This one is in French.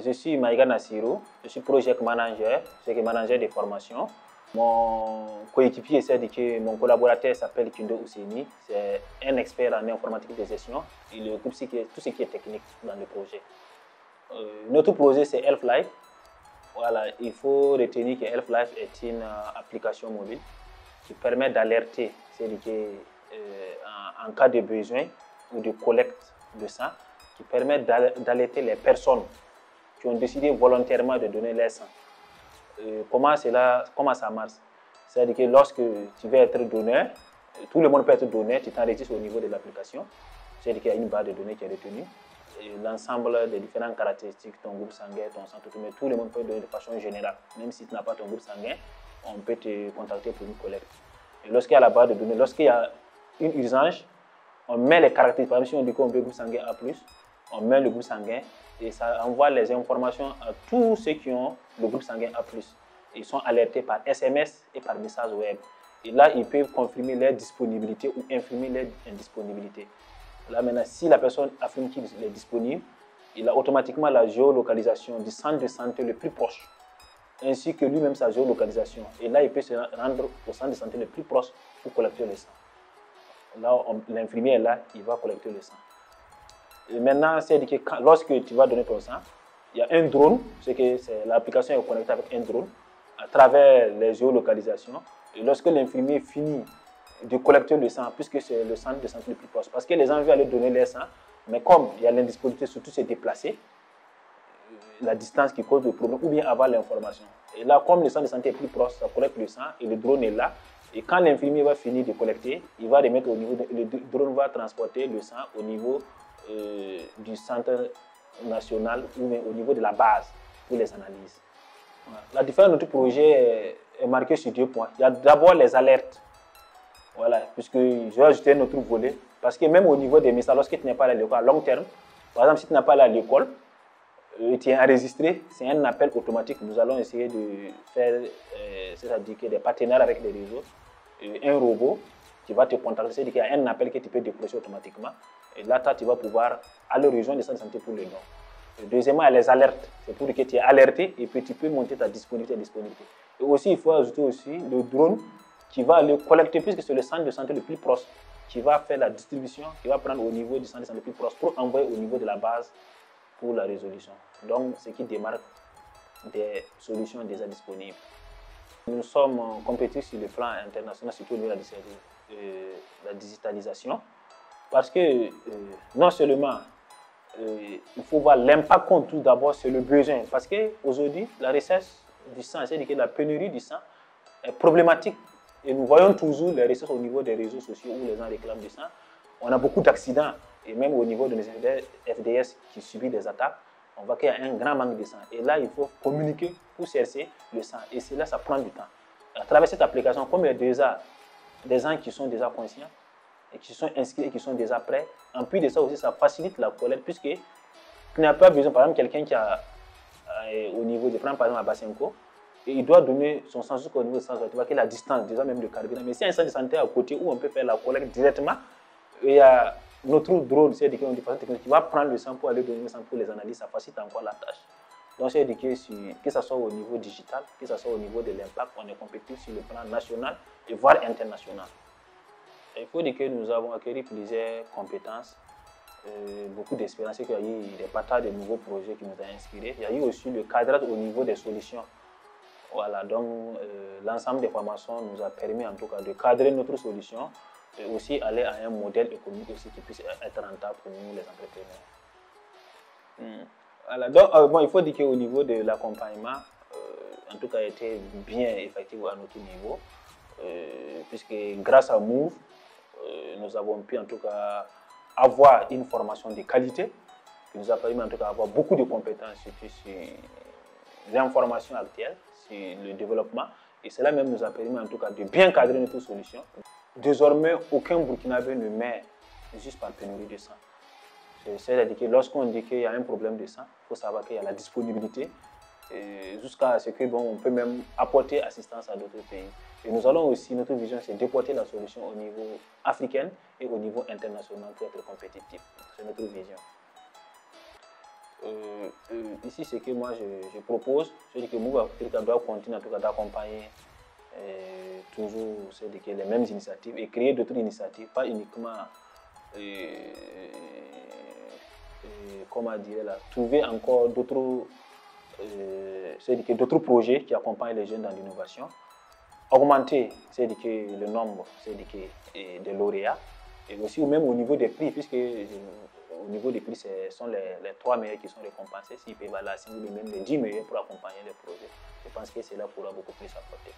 Je suis Maïga Nassirou, je suis project manager, manager de formation. Mon coéquipier, c'est-à-dire mon collaborateur s'appelle Kindo Ouseni, c'est un expert en informatique de gestion. Il occupe tout ce qui est technique dans le projet. Notre projet, c'est Health-Life. Voilà, il faut retenir que Health-Life est une application mobile qui permet d'alerter, c'est-à-dire en cas de besoin ou de collecte de sang, qui permet d'alerter les personnes qui ont décidé volontairement de donner leur sang. Comment ça marche? C'est-à-dire que lorsque tu veux être donneur, tout le monde peut être donneur, tu t'enregistres au niveau de l'application. C'est-à-dire qu'il y a une base de données qui est retenue. L'ensemble des différentes caractéristiques, ton groupe sanguin, ton sang, tout, mais tout le monde peut donner de façon générale. Même si tu n'as pas ton groupe sanguin, on peut te contacter pour une collecte. Et lorsqu'il y a la base de données, lorsqu'il y a une urgence, on met les caractéristiques. Par exemple, si on dit qu'on veut groupe sanguin A+, on met le groupe sanguin et ça envoie les informations à tous ceux qui ont le groupe sanguin A+. Ils sont alertés par SMS et par message web. Et là, ils peuvent confirmer leur disponibilité ou infirmer leur indisponibilité. Là, maintenant, si la personne affirme qu'il est disponible, il a automatiquement la géolocalisation du centre de santé le plus proche, ainsi que lui-même sa géolocalisation. Et là, il peut se rendre au centre de santé le plus proche pour collecter le sang. Là, l'infirmier est là, il va collecter le sang. Et maintenant, c'est que lorsque tu vas donner ton sang, il y a un drone, l'application est connectée avec un drone à travers les géolocalisations. Et lorsque l'infirmier finit de collecter le sang, puisque c'est le centre de santé le plus proche, parce que les gens veulent aller donner leur sang, mais comme il y a l'indisponibilité, surtout se déplacer, la distance qui cause le problème, ou bien avoir l'information. Et là, comme le centre de santé est plus proche, ça collecte le sang et le drone est là. Et quand l'infirmier va finir de collecter, il va remettre au niveau le drone va transporter le sang au niveau du centre national ou au niveau de la base pour les analyses. Voilà. La différence de notre projet est marquée sur 2 points. Il y a d'abord les alertes. Voilà, puisque je vais ajouter un autre volet. Parce que même au niveau des messages, lorsque tu n'es pas allé à l'école à long terme, par exemple, si tu n'es pas allé à l'école, tu es enregistré, c'est un appel automatique. Nous allons essayer de faire, c'est-à-dire que des partenaires avec des réseaux, un robot qui va te contacter, c'est-à-dire qu'il y a un appel que tu peux décrocher automatiquement. Et là, tu vas pouvoir aller rejoindre les centres de santé pour le don. Deuxièmement, il y a les alertes. C'est pour que tu es alerté et puis tu peux monter ta disponibilité. Et aussi, il faut ajouter aussi le drone qui va aller collecter, puisque c'est le centre de santé le plus proche, qui va faire la distribution, qui va prendre au niveau du centre de santé le plus proche pour envoyer au niveau de la base pour la résolution. Donc, ce qui démarque des solutions déjà disponibles. Nous sommes compétitifs sur le plan international, surtout au niveau de la digitalisation, parce que non seulement il faut voir l'impact qu'on trouve d'abord sur le besoin, parce qu'aujourd'hui, la recherche du sang, c'est-à-dire que la pénurie du sang est problématique. Et nous voyons toujours les recherches au niveau des réseaux sociaux où les gens réclament du sang. On a beaucoup d'accidents, et même au niveau de nos FDS qui subissent des attaques, on voit qu'il y a un grand manque de sang. Et là, il faut communiquer pour chercher le sang. Et cela, ça prend du temps. À travers cette application, comme il y a déjà des gens qui sont déjà conscients, et qui sont inscrits et qui sont déjà prêts, en plus de ça aussi, ça facilite la collecte, puisque tu n'as pas besoin, par exemple, quelqu'un qui a au niveau de, par exemple, à Basenko, et il doit donner son sang jusqu'au niveau de sang, tu vois qu'il y a la distance, déjà même de carburant. Mais s'il y a un centre de santé à côté où on peut faire la collecte directement, il y a notre drone, c'est-à-dire qu'on dit qui va prendre le sang pour aller donner le sang pour les analyses, ça facilite encore la tâche. Donc, c'est-à-dire que ce soit au niveau digital, que ce soit au niveau de l'impact, on est compétitif sur le plan national et voire international. Il faut dire que nous avons acquis plusieurs compétences, beaucoup d'expérience, qu'il y a eu des partages de nouveaux projets qui nous ont inspirés. Il y a eu aussi le cadrage au niveau des solutions. Voilà, donc l'ensemble des formations nous a permis en tout cas de cadrer notre solution et aussi aller à un modèle économique aussi qui puisse être rentable pour nous les entrepreneurs. Voilà, donc bon, il faut dire qu'au niveau de l'accompagnement, en tout cas, a été bien effectif à notre niveau, puisque grâce à Move, nous avons pu en tout cas avoir une formation de qualité qui nous a permis en tout cas d'avoir beaucoup de compétences surtout sur l'information actuelle, sur le développement, et cela même nous a permis en tout cas de bien cadrer notre solution. Désormais, aucun Burkinabé ne meurt juste par pénurie de sang. C'est-à-dire que lorsqu'on dit qu'il y a un problème de sang, il faut savoir qu'il y a la disponibilité jusqu'à ce que on peut même apporter assistance à d'autres pays. Et nous allons aussi, notre vision, c'est d'apporter la solution au niveau africain et au niveau international pour être compétitif. C'est notre vision. Ici, ce que moi je propose, c'est que Move Africa doit continuer en tout cas d'accompagner toujours les mêmes initiatives et créer d'autres initiatives, pas uniquement, comment dire là, trouver encore d'autres projets qui accompagnent les jeunes dans l'innovation, augmenter le nombre de lauréats et aussi ou même au niveau des prix, puisque au niveau des prix, ce sont les 3 meilleurs qui sont récompensés, s'ils peuvent aller assimiler même les 10 meilleurs pour accompagner les projets. Je pense que cela pourra beaucoup plus apporter.